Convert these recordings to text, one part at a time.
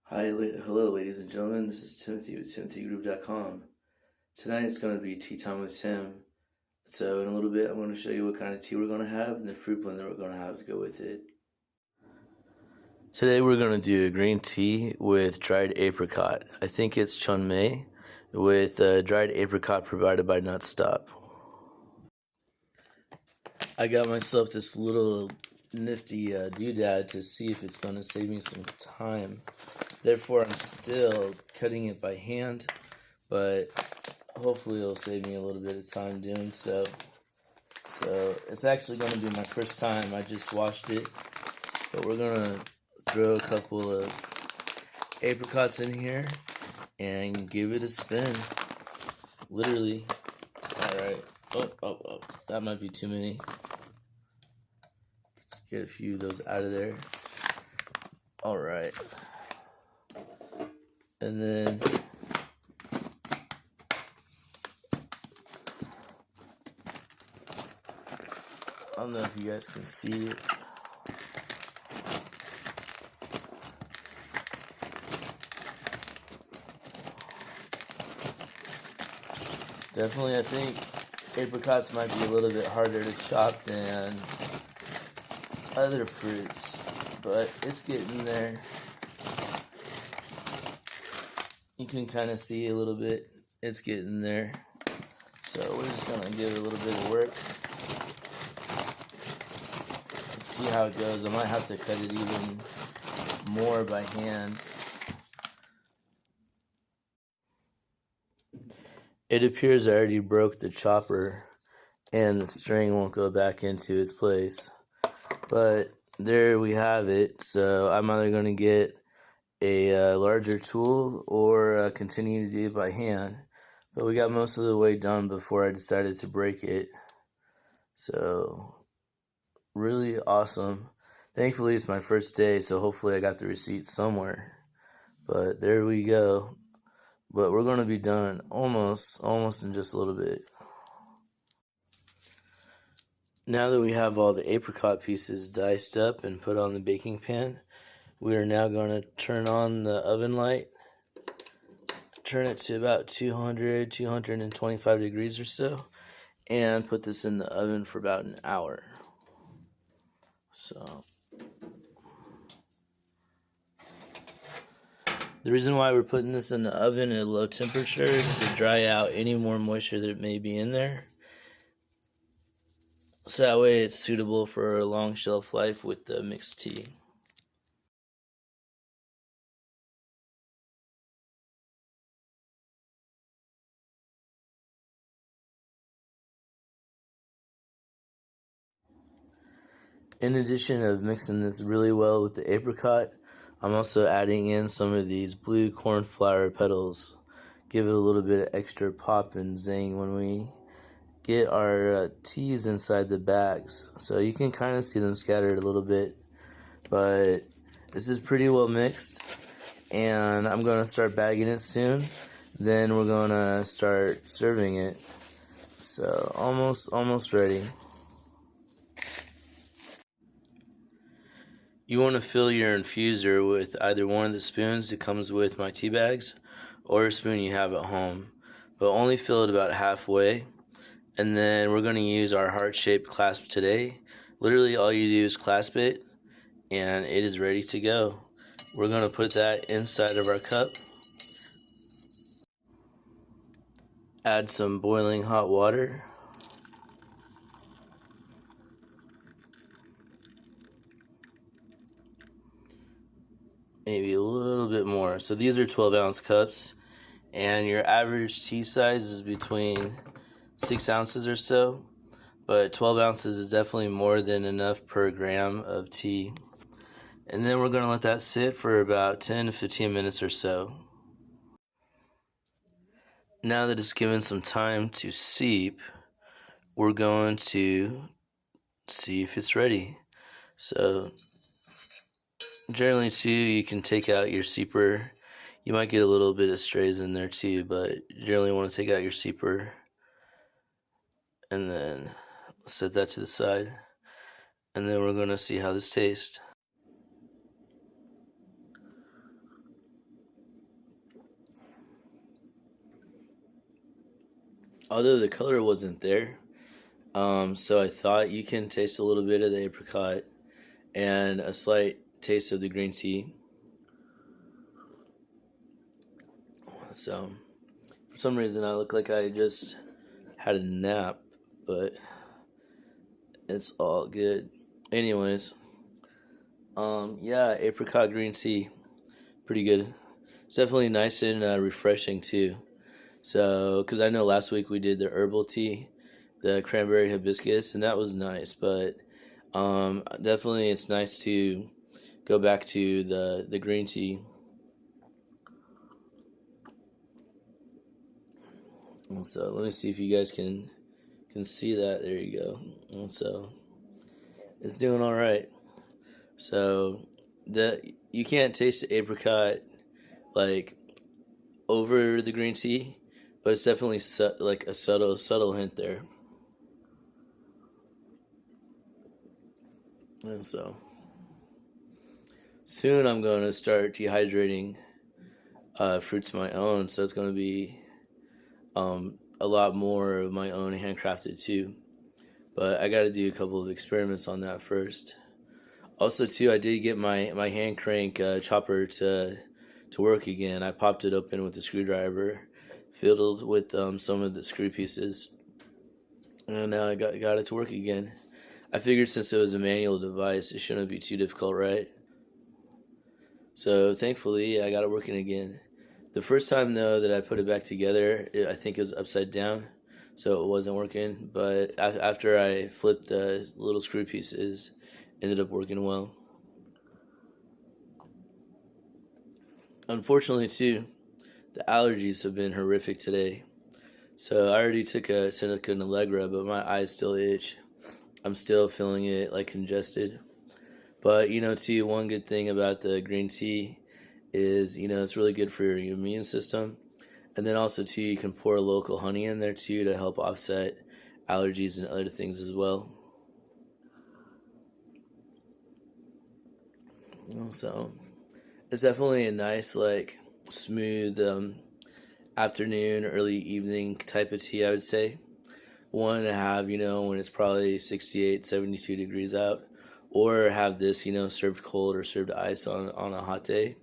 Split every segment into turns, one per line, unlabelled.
Hello, ladies and gentlemen. This is Timothy with TimothyGroup.com. Tonight it's going to be tea time with Tim. So in a little bit, I'm going to show you what kind of tea we're going to have and the fruit blend that we're going to have to go with it. Today we're going to do a green tea with dried apricot. I think it's chunmei with dried apricot provided by Nutstop. I got myself this little nifty doodad to see if it's going to save me some time. Therefore, I'm still cutting it by hand, but hopefully it'll save me a little bit of time doing so. So it's actually going to be my first time. I just washed it, but we're going to throw a couple of apricots in here and give it a spin. Literally. Alright. Oh, that might be too many. Let's get a few of those out of there. Alright. And then I don't know if you guys can see it. Definitely, I think apricots might be a little bit harder to chop than other fruits, but it's getting there. You can kind of see a little bit. It's getting there. So we're just going to give it a little bit of work. Let's see how it goes. I might have to cut it even more by hand. It appears I already broke the chopper and the string won't go back into its place. But there we have it. So I'm either going to get a larger tool or continue to do it by hand. But we got most of the way done before I decided to break it. So really awesome. Thankfully it's my first day, so hopefully I got the receipt somewhere. But there we go. But we're going to be done almost in just a little bit. Now that we have all the apricot pieces diced up and put on the baking pan, we are now going to turn on the oven light, turn it to about 225 degrees or so, and put this in the oven for about an hour. So the reason why we're putting this in the oven at a low temperature is to dry out any more moisture that may be in there. So that way it's suitable for a long shelf life with the mixed tea. In addition of mixing this really well with the apricot, I'm also adding in some of these blue cornflower petals. Give it a little bit of extra pop and zing when we get our teas inside the bags. So you can kind of see them scattered a little bit, but this is pretty well mixed, and I'm going to start bagging it soon. Then we're going to start serving it. So almost ready. You want to fill your infuser with either one of the spoons that comes with my tea bags or a spoon you have at home, but only fill it about halfway. And then we're going to use our heart-shaped clasp today. Literally all you do is clasp it and it is ready to go. We're going to put that inside of our cup. Add some boiling hot water. Maybe a little bit more. So these are 12-ounce cups, and your average tea size is between 6 ounces or so, but 12 ounces is definitely more than enough per gram of tea. And then we're going to let that sit for about 10 to 15 minutes or so. Now that it's given some time to seep, we're going to see if it's ready. So generally too, you can take out your seeper. You might get a little bit of strays in there too, but you generally want to take out your seeper and then set that to the side. And then we're going to see how this tastes. although the color wasn't there. So I thought you can taste a little bit of the apricot and a slight taste of the green tea. So for some reason I look like I just had a nap, but it's all good. Anyways, yeah, apricot green tea, pretty good. It's definitely nice and refreshing too. So, because I know last week we did the herbal tea, the cranberry hibiscus, and that was nice. But definitely it's nice to go back to the green tea. And so let me see if you guys can see that. There you go. And so it's doing all right. So the you can't taste the apricot like over the green tea, but it's definitely like a subtle hint there. And so soon I'm going to start dehydrating fruits of my own, so it's going to be a lot more of my own handcrafted too. But I got to do a couple of experiments on that first. Also, too, I did get my hand crank chopper to work again. I popped it open with a screwdriver, filled with some of the screw pieces, and now I got it to work again. I figured since it was a manual device, it shouldn't be too difficult, right? So thankfully, I got it working again. The first time though that I put it back together, I think it was upside down, so it wasn't working. But after I flipped the little screw pieces, it ended up working well. Unfortunately, too, the allergies have been horrific today. So I already took a Seneca and Allegra, but my eyes still itch. I'm still feeling it like congested. But too, one good thing about the green tea is it's really good for your immune system. And then also too, you can pour local honey in there too to help offset allergies and other things as well. So it's definitely a nice, like, smooth afternoon, early evening type of tea, I would say. One to have, when it's probably 68, 72 degrees out, or have this, served cold or served ice on a hot day.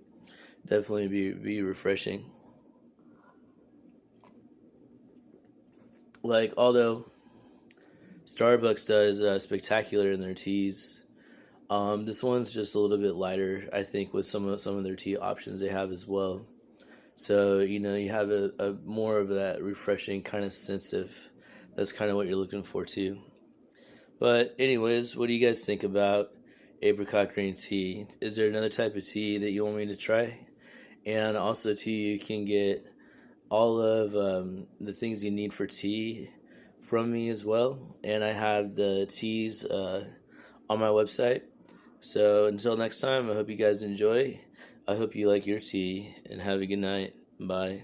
Definitely be refreshing. Like, although Starbucks does spectacular in their teas, this one's just a little bit lighter, I think, with some of their tea options they have as well. So you have a more of that refreshing kind of sensitive. That's kind of what you're looking for too. But anyways, what do you guys think about apricot green tea? Is there another type of tea that you want me to try? And also too, you can get all of the things you need for tea from me as well. And I have the teas on my website. So until next time, I hope you guys enjoy. I hope you like your tea and have a good night. Bye.